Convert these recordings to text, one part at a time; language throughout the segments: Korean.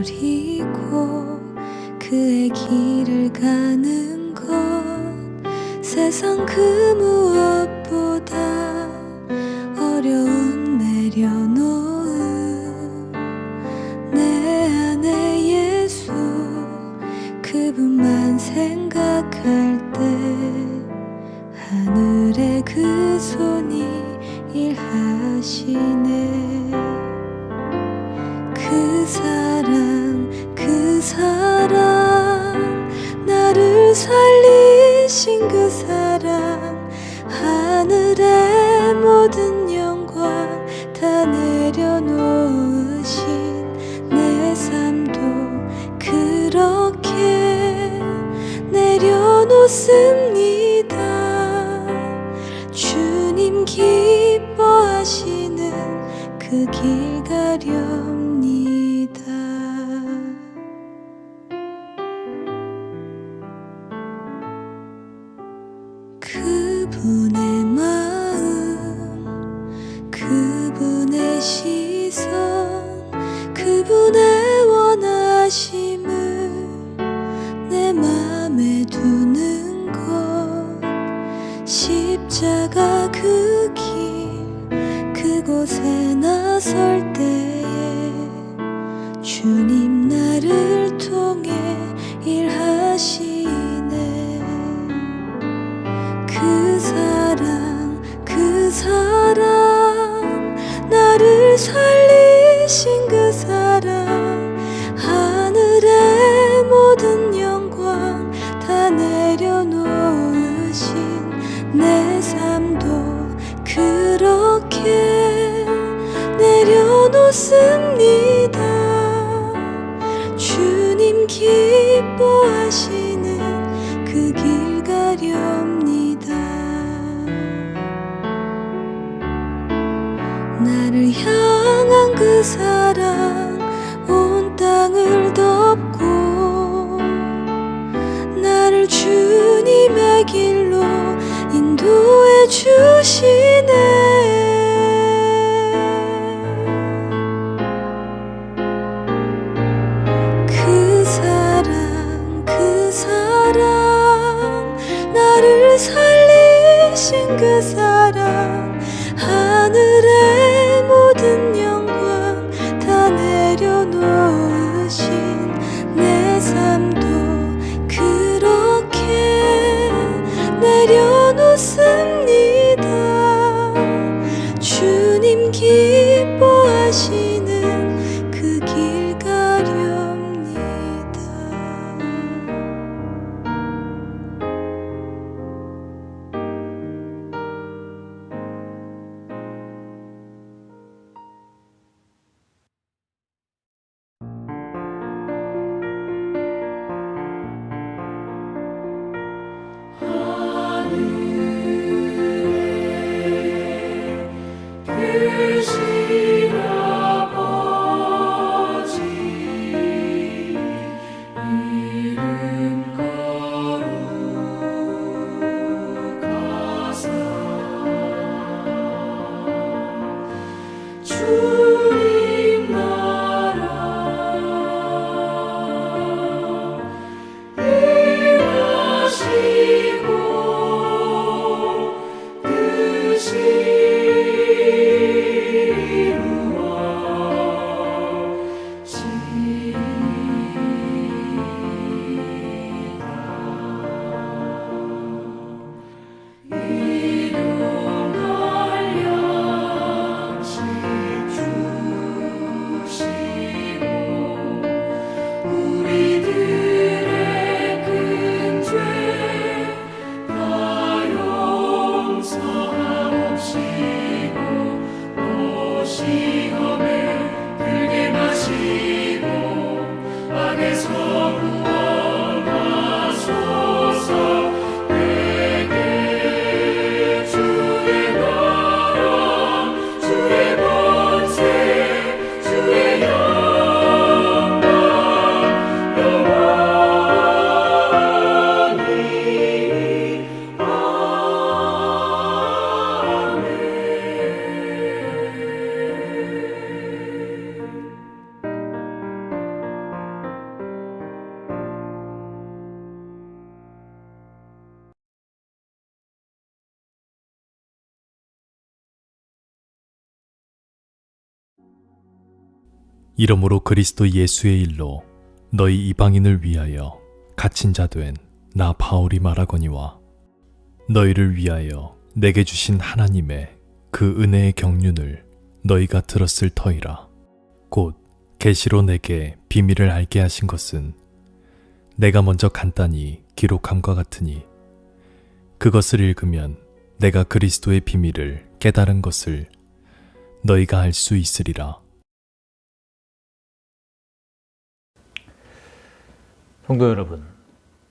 버리고 그의 길을 가는 것 세상 그 무엇보다 어려운 내려놓음 내 안에 예수 그분만 생각할 때 하늘의 그 손이 일하시네. 그 사랑 나를 살리신 그 사랑 하늘의 모든 영광 다 내려놓으신 내 삶도 그렇게 내려놓습니다. 주님 기뻐하시는 그 길 가렵니다. 그분의 마음 그분의 시선 그분의 원하심을 내 맘에 두는 것 십자가 그 길 그곳에 나설 때에 주님 나를 통해 일하시네. 그 사랑 나를 살리신 그 사랑 하늘의 모든 영광 다 내려놓으신 내 삶도 그렇게 내려놓습니다. 주님 기뻐하시는 그 길 가렵니다. 나를 향한 그 사랑 온 땅을 덮고 나를 주님의 길로 인도해 주시네. 그 사랑 나를 살리신 그 사랑 하늘의 모든 영광 다 내려놓으신 내 삶도 그렇게 내려놓습니다. 주님 기뻐하시는 그 길 가렵니다. 하늘에 계시다 이러므로 그리스도 예수의 일로 너희 이방인을 위하여 갇힌 자 된 나 바울이 말하거니와 너희를 위하여 내게 주신 하나님의 그 은혜의 경륜을 너희가 들었을 터이라. 곧 계시로 내게 비밀을 알게 하신 것은 내가 먼저 간단히 기록함과 같으니 그것을 읽으면 내가 그리스도의 비밀을 깨달은 것을 너희가 알 수 있으리라. 성도 여러분,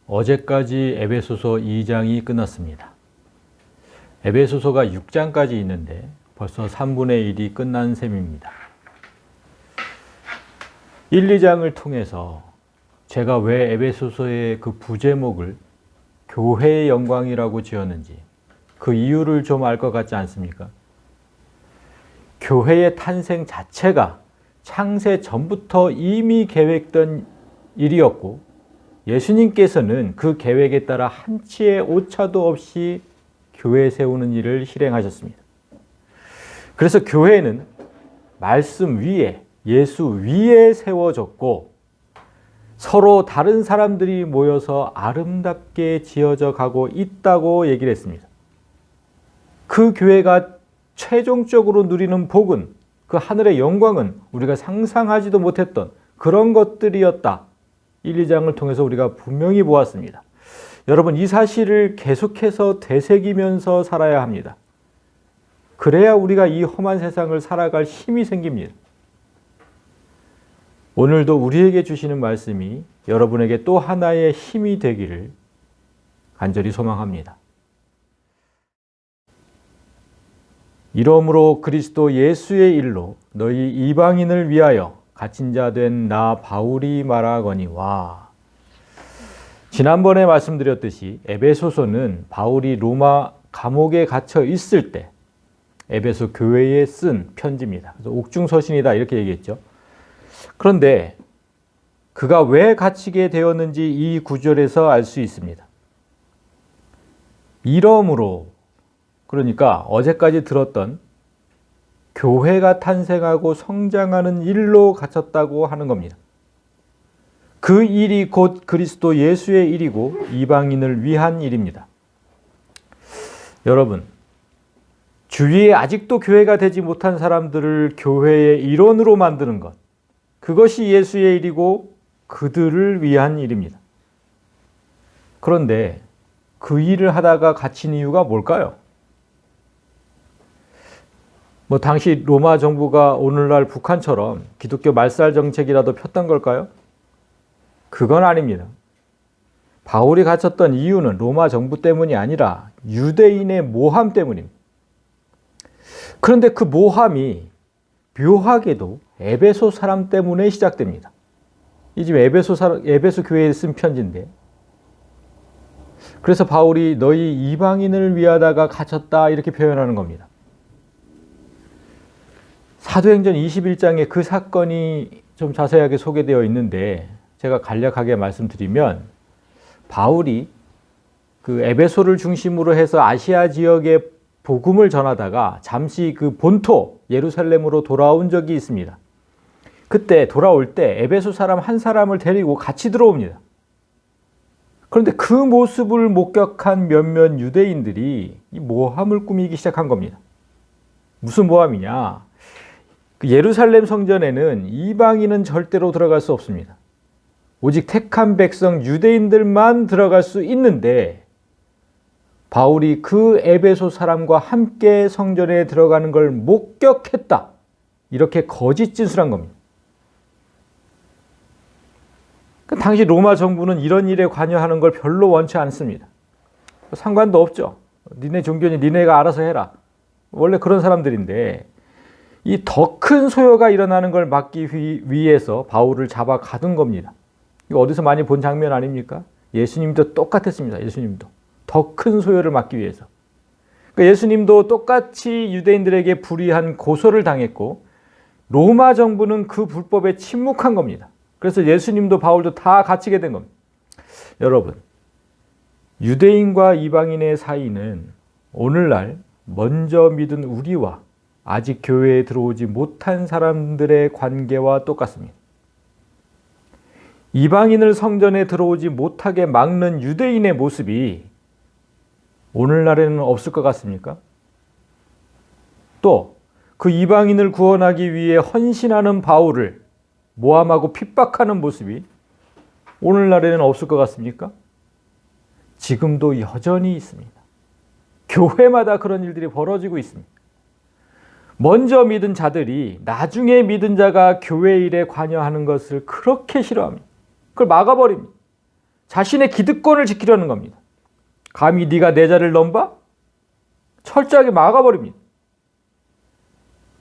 어제까지 에베소서 2장이 끝났습니다. 에베소서가 6장까지 있는데 벌써 3분의 1이 끝난 셈입니다. 1, 2장을 통해서 제가 왜 에베소서의 그 부제목을 교회의 영광이라고 지었는지 그 이유를 좀 알 것 같지 않습니까? 교회의 탄생 자체가 창세 전부터 이미 계획된 일이었고 예수님께서는 그 계획에 따라 한치의 오차도 없이 교회 세우는 일을 실행하셨습니다. 그래서 교회는 말씀 위에, 예수 위에 세워졌고 서로 다른 사람들이 모여서 아름답게 지어져 가고 있다고 얘기를 했습니다. 그 교회가 최종적으로 누리는 복은, 그 하늘의 영광은 우리가 상상하지도 못했던 그런 것들이었다. 1, 2장을 통해서 우리가 분명히 보았습니다. 여러분, 이 사실을 계속해서 되새기면서 살아야 합니다. 그래야 우리가 이 험한 세상을 살아갈 힘이 생깁니다. 오늘도 우리에게 주시는 말씀이 여러분에게 또 하나의 힘이 되기를 간절히 소망합니다. 이러므로 그리스도 예수의 일로 너희 이방인을 위하여 갇힌 자 된 나 바울이 말하거니와. 지난번에 말씀드렸듯이 에베소서는 바울이 로마 감옥에 갇혀 있을 때 에베소 교회에 쓴 편지입니다. 그래서 옥중서신이다 이렇게 얘기했죠. 그런데 그가 왜 갇히게 되었는지 이 구절에서 알 수 있습니다. 이러므로, 그러니까 어제까지 들었던 교회가 탄생하고 성장하는 일로 갇혔다고 하는 겁니다. 그 일이 곧 그리스도 예수의 일이고 이방인을 위한 일입니다. 여러분, 주위에 아직도 교회가 되지 못한 사람들을 교회의 일원으로 만드는 것, 그것이 예수의 일이고 그들을 위한 일입니다. 그런데 그 일을 하다가 갇힌 이유가 뭘까요? 당시 로마 정부가 오늘날 북한처럼 기독교 말살 정책이라도 폈던 걸까요? 그건 아닙니다. 바울이 갇혔던 이유는 로마 정부 때문이 아니라 유대인의 모함 때문입니다. 그런데 그 모함이 묘하게도 에베소 사람 때문에 시작됩니다. 이 지금 에베소 교회에 쓴 편지인데, 그래서 바울이 너희 이방인을 위하다가 갇혔다 이렇게 표현하는 겁니다. 사도행전 21장에 그 사건이 좀 자세하게 소개되어 있는데 제가 간략하게 말씀드리면, 바울이 그 에베소를 중심으로 해서 아시아 지역에 복음을 전하다가 잠시 그 본토 예루살렘으로 돌아온 적이 있습니다. 그때 돌아올 때 에베소 사람 한 사람을 데리고 같이 들어옵니다. 그런데 그 모습을 목격한 몇몇 유대인들이 이 모함을 꾸미기 시작한 겁니다. 무슨 모함이냐? 그 예루살렘 성전에는 이방인은 절대로 들어갈 수 없습니다. 오직 택한 백성 유대인들만 들어갈 수 있는데 바울이 그 에베소 사람과 함께 성전에 들어가는 걸 목격했다. 이렇게 거짓 진술한 겁니다. 당시 로마 정부는 이런 일에 관여하는 걸 별로 원치 않습니다. 상관도 없죠. 니네 종교니 니네가 알아서 해라. 원래 그런 사람들인데 이 더 큰 소요가 일어나는 걸 막기 위해서 바울을 잡아 가둔 겁니다. 이거 어디서 많이 본 장면 아닙니까? 예수님도 똑같았습니다. 예수님도. 더 큰 소요를 막기 위해서. 그러니까 예수님도 똑같이 유대인들에게 불의한 고소를 당했고 로마 정부는 그 불법에 침묵한 겁니다. 그래서 예수님도 바울도 다 갇히게 된 겁니다. 여러분, 유대인과 이방인의 사이는 오늘날 먼저 믿은 우리와 아직 교회에 들어오지 못한 사람들의 관계와 똑같습니다. 이방인을 성전에 들어오지 못하게 막는 유대인의 모습이 오늘날에는 없을 것 같습니까? 또 그 이방인을 구원하기 위해 헌신하는 바울을 모함하고 핍박하는 모습이 오늘날에는 없을 것 같습니까? 지금도 여전히 있습니다. 교회마다 그런 일들이 벌어지고 있습니다. 먼저 믿은 자들이 나중에 믿은 자가 교회 일에 관여하는 것을 그렇게 싫어합니다. 그걸 막아버립니다. 자신의 기득권을 지키려는 겁니다. 감히 네가 내 자를 넘봐? 철저하게 막아버립니다.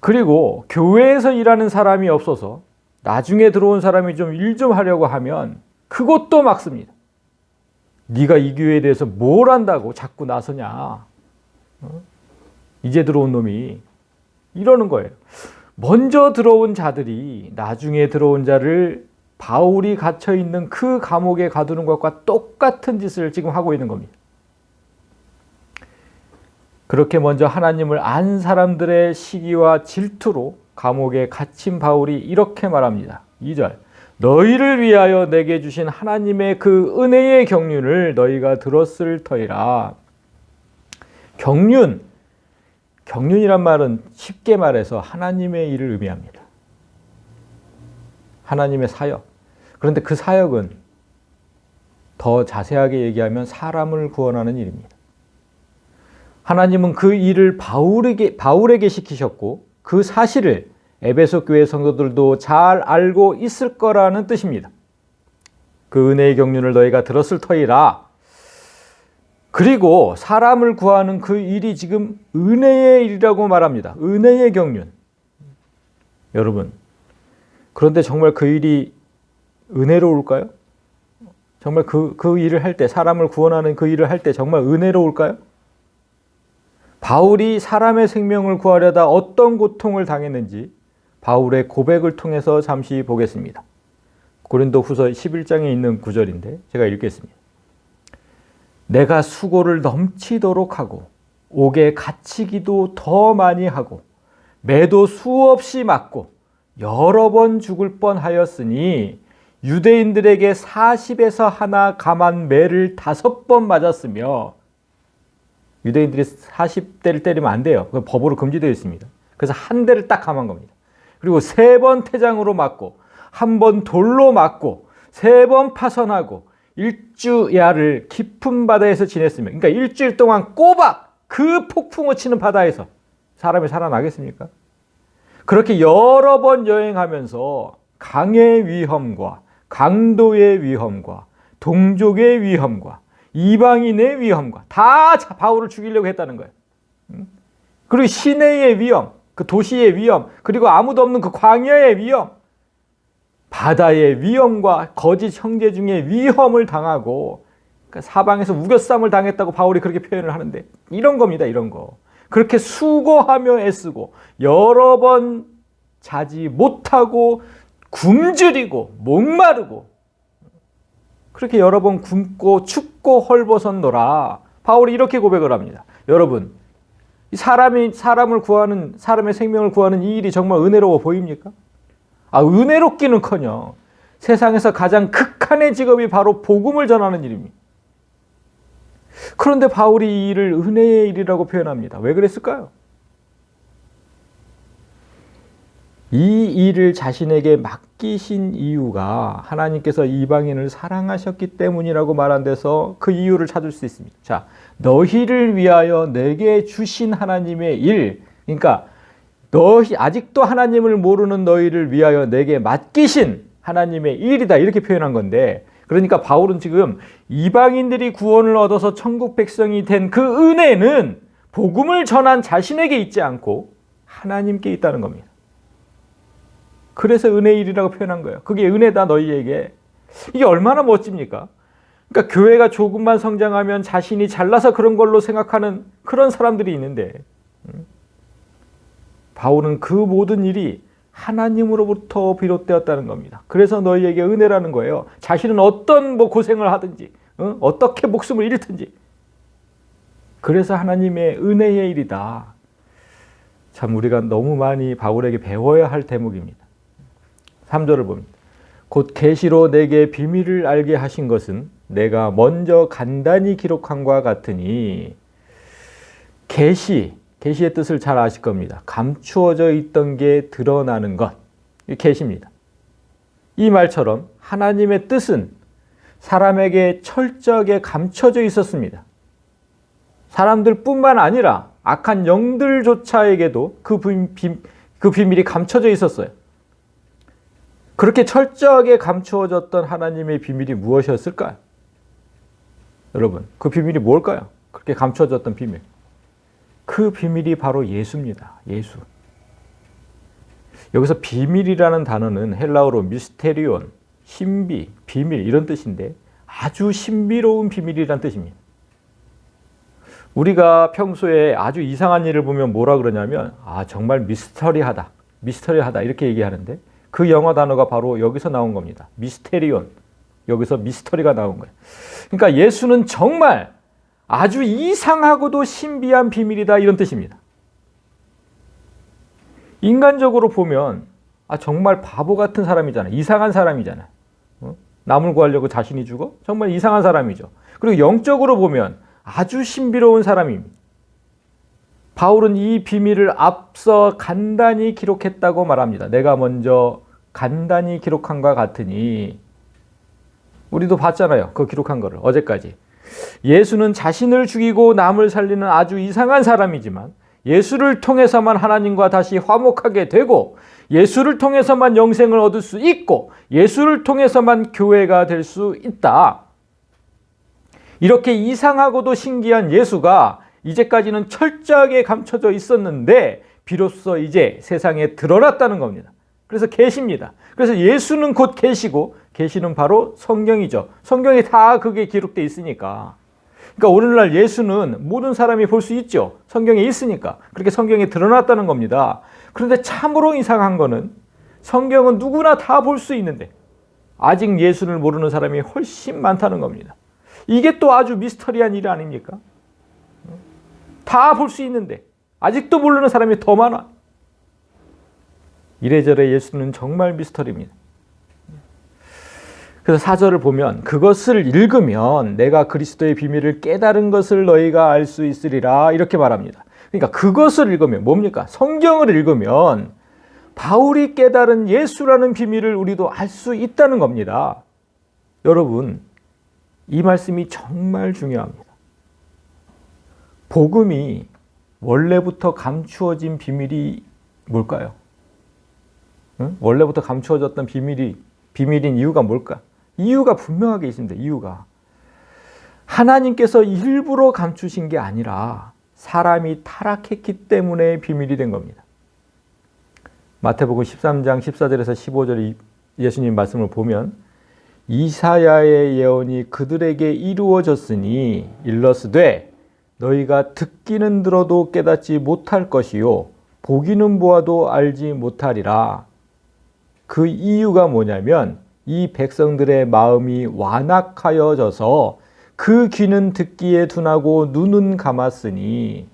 그리고 교회에서 일하는 사람이 없어서 나중에 들어온 사람이 좀 일 좀 하려고 하면 그것도 막습니다. 네가 이 교회에 대해서 뭘 안다고 자꾸 나서냐. 이제 들어온 놈이 이러는 거예요. 먼저 들어온 자들이 나중에 들어온 자를 바울이 갇혀있는 그 감옥에 가두는 것과 똑같은 짓을 지금 하고 있는 겁니다. 그렇게 먼저 하나님을 안 사람들의 시기와 질투로 감옥에 갇힌 바울이 이렇게 말합니다. 2절 너희를 위하여 내게 주신 하나님의 그 은혜의 경륜을 너희가 들었을 터이라. 경륜이란 말은 쉽게 말해서 하나님의 일을 의미합니다. 하나님의 사역. 그런데 그 사역은 더 자세하게 얘기하면 사람을 구원하는 일입니다. 하나님은 그 일을 바울에게 시키셨고 그 사실을 에베소 교회 성도들도 잘 알고 있을 거라는 뜻입니다. 그 은혜의 경륜을 너희가 들었을 터이라. 그리고 사람을 구하는 그 일이 지금 은혜의 일이라고 말합니다. 은혜의 경륜. 여러분, 그런데 정말 그 일이 은혜로울까요? 정말 그 일을 할 때, 사람을 구원하는 그 일을 할 때 정말 은혜로울까요? 바울이 사람의 생명을 구하려다 어떤 고통을 당했는지 바울의 고백을 통해서 잠시 보겠습니다. 고린도후서 11장에 있는 구절인데 제가 읽겠습니다. 내가 수고를 넘치도록 하고 옥에 갇히기도 더 많이 하고 매도 수없이 맞고 여러 번 죽을 뻔하였으니 유대인들에게 40에서 하나 감한 매를 5번 맞았으며 유대인들이 40대를 때리면 안 돼요. 그건 법으로 금지되어 있습니다. 그래서 한 대를 딱 감한 겁니다. 그리고 3번 태장으로 맞고 1번 돌로 맞고 3번 파선하고 일주야를 깊은 바다에서 지냈으며 그러니까 일주일 동안 꼬박 그 폭풍을 치는 바다에서 사람이 살아나겠습니까? 그렇게 여러 번 여행하면서 강의 위험과 강도의 위험과 동족의 위험과 이방인의 위험과 다 바울을 죽이려고 했다는 거예요. 그리고 시내의 위험, 그 도시의 위험, 그리고 아무도 없는 그 광야의 위험, 바다의 위험과 거짓 형제 중에 위험을 당하고 그러니까 사방에서 우겨쌈을 당했다고 바울이 그렇게 표현을 하는데 이런 겁니다. 이런 거. 그렇게 수고하며 애쓰고 여러 번 자지 못하고 굶주리고 목마르고 그렇게 여러 번 굶고 춥고 헐벗었노라. 바울이 이렇게 고백을 합니다. 여러분, 사람을 구하는, 사람의 생명을 구하는 이 일이 정말 은혜로워 보입니까? 은혜롭기는커녕 세상에서 가장 극한의 직업이 바로 복음을 전하는 일입니다. 그런데 바울이 이 일을 은혜의 일이라고 표현합니다. 왜 그랬을까요? 이 일을 자신에게 맡기신 이유가 하나님께서 이방인을 사랑하셨기 때문이라고 말한 데서 그 이유를 찾을 수 있습니다. 자, 너희를 위하여 내게 주신 하나님의 일, 그러니까 아직도 하나님을 모르는 너희를 위하여 내게 맡기신 하나님의 일이다 이렇게 표현한 건데 그러니까 바울은 지금 이방인들이 구원을 얻어서 천국 백성이 된 그 은혜는 복음을 전한 자신에게 있지 않고 하나님께 있다는 겁니다. 그래서 은혜의 일이라고 표현한 거예요. 그게 은혜다 너희에게. 이게 얼마나 멋집니까? 그러니까 교회가 조금만 성장하면 자신이 잘나서 그런 걸로 생각하는 그런 사람들이 있는데 바울은 그 모든 일이 하나님으로부터 비롯되었다는 겁니다. 그래서 너희에게 은혜라는 거예요. 자신은 어떤 고생을 하든지 어떻게 목숨을 잃든지 그래서 하나님의 은혜의 일이다. 참 우리가 너무 많이 바울에게 배워야 할 대목입니다. 3절을 봅니다. 곧 계시로 내게 비밀을 알게 하신 것은 내가 먼저 간단히 기록한과 같으니, 계시의 뜻을 잘 아실 겁니다. 감추어져 있던 게 드러나는 것, 이 계시입니다. 이 말처럼 하나님의 뜻은 사람에게 철저하게 감춰져 있었습니다. 사람들뿐만 아니라 악한 영들조차에게도 그 비밀이 감춰져 있었어요. 그렇게 철저하게 감추어졌던 하나님의 비밀이 무엇이었을까요? 여러분, 그 비밀이 뭘까요? 그렇게 감추어졌던 비밀. 그 비밀이 바로 예수입니다. 예수. 여기서 비밀이라는 단어는 헬라어로 미스테리온, 신비, 비밀 이런 뜻인데 아주 신비로운 비밀이란 뜻입니다. 우리가 평소에 아주 이상한 일을 보면 뭐라 그러냐면 정말 미스터리하다 이렇게 얘기하는데, 그 영어 단어가 바로 여기서 나온 겁니다. 미스테리온. 여기서 미스터리가 나온 거예요. 그러니까 예수는 정말 아주 이상하고도 신비한 비밀이다 이런 뜻입니다. 인간적으로 보면 정말 바보 같은 사람이잖아요. 이상한 사람이잖아요. 남을 구하려고 자신이 죽어? 정말 이상한 사람이죠. 그리고 영적으로 보면 아주 신비로운 사람입니다. 바울은 이 비밀을 앞서 간단히 기록했다고 말합니다. 내가 먼저 간단히 기록한과 같으니. 우리도 봤잖아요. 그 기록한 거를 어제까지. 예수는 자신을 죽이고 남을 살리는 아주 이상한 사람이지만 예수를 통해서만 하나님과 다시 화목하게 되고, 예수를 통해서만 영생을 얻을 수 있고, 예수를 통해서만 교회가 될 수 있다. 이렇게 이상하고도 신기한 예수가 이제까지는 철저하게 감춰져 있었는데 비로소 이제 세상에 드러났다는 겁니다. 그래서 계시입니다. 그래서 예수는 곧 계시고, 계시는 바로 성경이죠. 성경에 다 그게 기록되어 있으니까. 그러니까 오늘날 예수는 모든 사람이 볼 수 있죠. 성경에 있으니까. 그렇게 성경에 드러났다는 겁니다. 그런데 참으로 이상한 거는 성경은 누구나 다 볼 수 있는데 아직 예수를 모르는 사람이 훨씬 많다는 겁니다. 이게 또 아주 미스터리한 일 아닙니까? 다 볼 수 있는데 아직도 모르는 사람이 더 많아. 이래저래 예수는 정말 미스터리입니다. 그래서 4절을 보면 그것을 읽으면 내가 그리스도의 비밀을 깨달은 것을 너희가 알 수 있으리라 이렇게 말합니다. 그러니까 그것을 읽으면 뭡니까? 성경을 읽으면 바울이 깨달은 예수라는 비밀을 우리도 알 수 있다는 겁니다. 여러분, 이 말씀이 정말 중요합니다. 복음이 원래부터 감추어진 비밀이 뭘까요? 응? 원래부터 감추어졌던 비밀인 이유가 뭘까? 이유가 분명하게 있습니다. 이유가 하나님께서 일부러 감추신 게 아니라 사람이 타락했기 때문에 비밀이 된 겁니다. 마태복음 13장 14절에서 15절 예수님 말씀을 보면 이사야의 예언이 그들에게 이루어졌으니 일러스되 너희가 듣기는 들어도 깨닫지 못할 것이요 보기는 보아도 알지 못하리라. 그 이유가 뭐냐면 이 백성들의 마음이 완악하여져서 그 귀는 듣기에 둔하고 눈은 감았으니,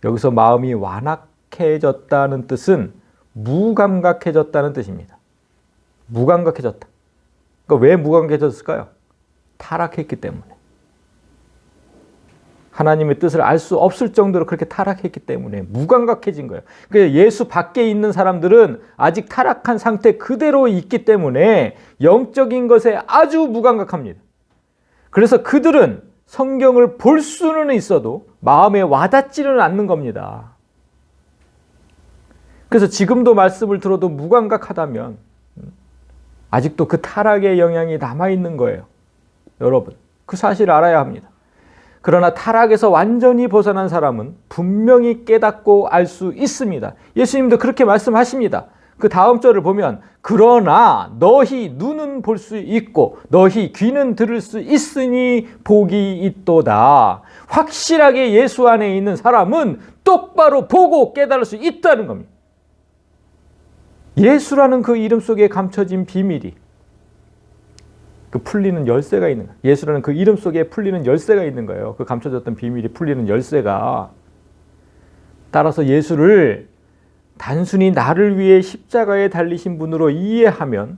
여기서 마음이 완악해졌다는 뜻은 무감각해졌다는 뜻입니다. 무감각해졌다. 그러니까 왜 무감각해졌을까요? 타락했기 때문에. 하나님의 뜻을 알 수 없을 정도로 그렇게 타락했기 때문에 무감각해진 거예요. 그러니까 예수 밖에 있는 사람들은 아직 타락한 상태 그대로 있기 때문에 영적인 것에 아주 무감각합니다. 그래서 그들은 성경을 볼 수는 있어도 마음에 와닿지는 않는 겁니다. 그래서 지금도 말씀을 들어도 무감각하다면 아직도 그 타락의 영향이 남아있는 거예요. 여러분, 그 사실을 알아야 합니다. 그러나 타락에서 완전히 벗어난 사람은 분명히 깨닫고 알 수 있습니다. 예수님도 그렇게 말씀하십니다. 그 다음 절을 보면 그러나 너희 눈은 볼 수 있고 너희 귀는 들을 수 있으니 복이 있도다. 확실하게 예수 안에 있는 사람은 똑바로 보고 깨달을 수 있다는 겁니다. 예수라는 그 이름 속에 감춰진 비밀이, 그 풀리는 열쇠가 있는 거예요. 예수라는 그 이름 속에 풀리는 열쇠가 있는 거예요. 그 감춰졌던 비밀이 풀리는 열쇠가. 따라서 예수를 단순히 나를 위해 십자가에 달리신 분으로 이해하면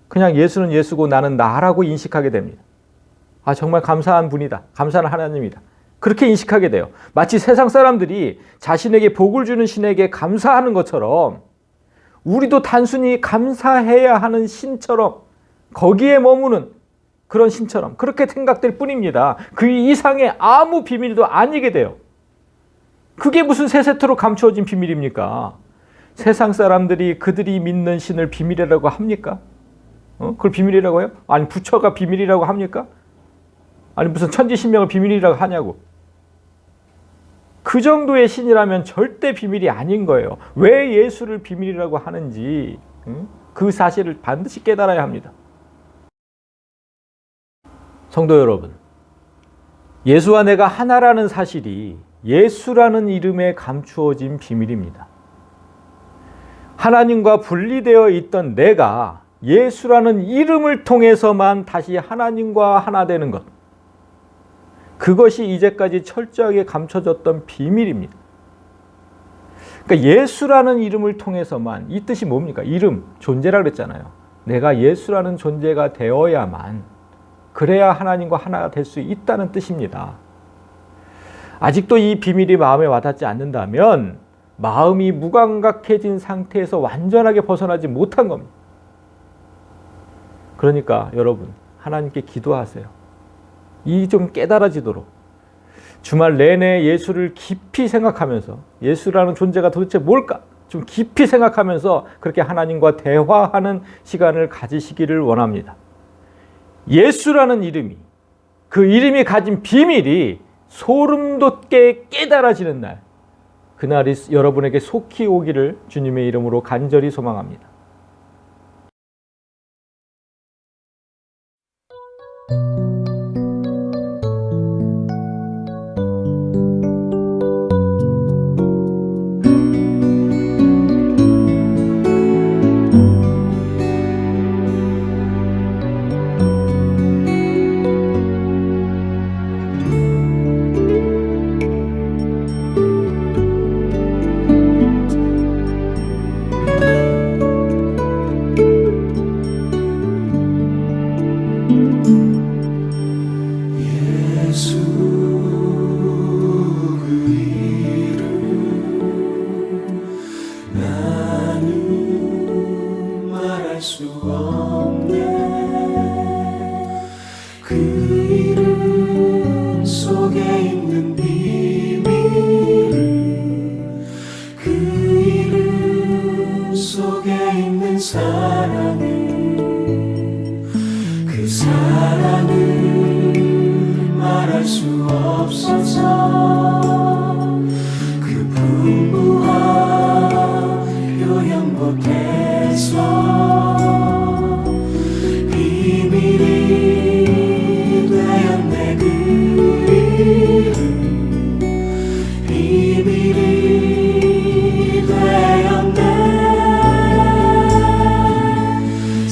그냥 예수는 예수고 나는 나라고 인식하게 됩니다. 아, 정말 감사한 분이다. 감사한 하나님이다. 그렇게 인식하게 돼요. 마치 세상 사람들이 자신에게 복을 주는 신에게 감사하는 것처럼 우리도 단순히 감사해야 하는 신처럼, 거기에 머무는 그런 신처럼 그렇게 생각될 뿐입니다. 그 이상의 아무 비밀도 아니게 돼요. 그게 무슨 세세토록 감추어진 비밀입니까? 세상 사람들이 그들이 믿는 신을 비밀이라고 합니까? 그걸 비밀이라고 해요? 아니, 부처가 비밀이라고 합니까? 아니, 무슨 천지신명을 비밀이라고 하냐고. 그 정도의 신이라면 절대 비밀이 아닌 거예요. 왜 예수를 비밀이라고 하는지 그 사실을 반드시 깨달아야 합니다. 성도 여러분, 예수와 내가 하나라는 사실이 예수라는 이름에 감추어진 비밀입니다. 하나님과 분리되어 있던 내가 예수라는 이름을 통해서만 다시 하나님과 하나 되는 것, 그것이 이제까지 철저하게 감춰졌던 비밀입니다. 그러니까 예수라는 이름을 통해서만, 이 뜻이 뭡니까? 이름, 존재라 그랬잖아요. 내가 예수라는 존재가 되어야만, 그래야 하나님과 하나가 될 수 있다는 뜻입니다. 아직도 이 비밀이 마음에 와닿지 않는다면 마음이 무감각해진 상태에서 완전하게 벗어나지 못한 겁니다. 그러니까 여러분, 하나님께 기도하세요. 이 좀 깨달아지도록. 주말 내내 예수를 깊이 생각하면서, 예수라는 존재가 도대체 뭘까? 좀 깊이 생각하면서 그렇게 하나님과 대화하는 시간을 가지시기를 원합니다. 예수라는 이름이, 그 이름이 가진 비밀이 소름 돋게 깨달아지는 날, 그날이 여러분에게 속히 오기를 주님의 이름으로 간절히 소망합니다.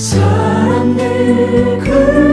사람들 그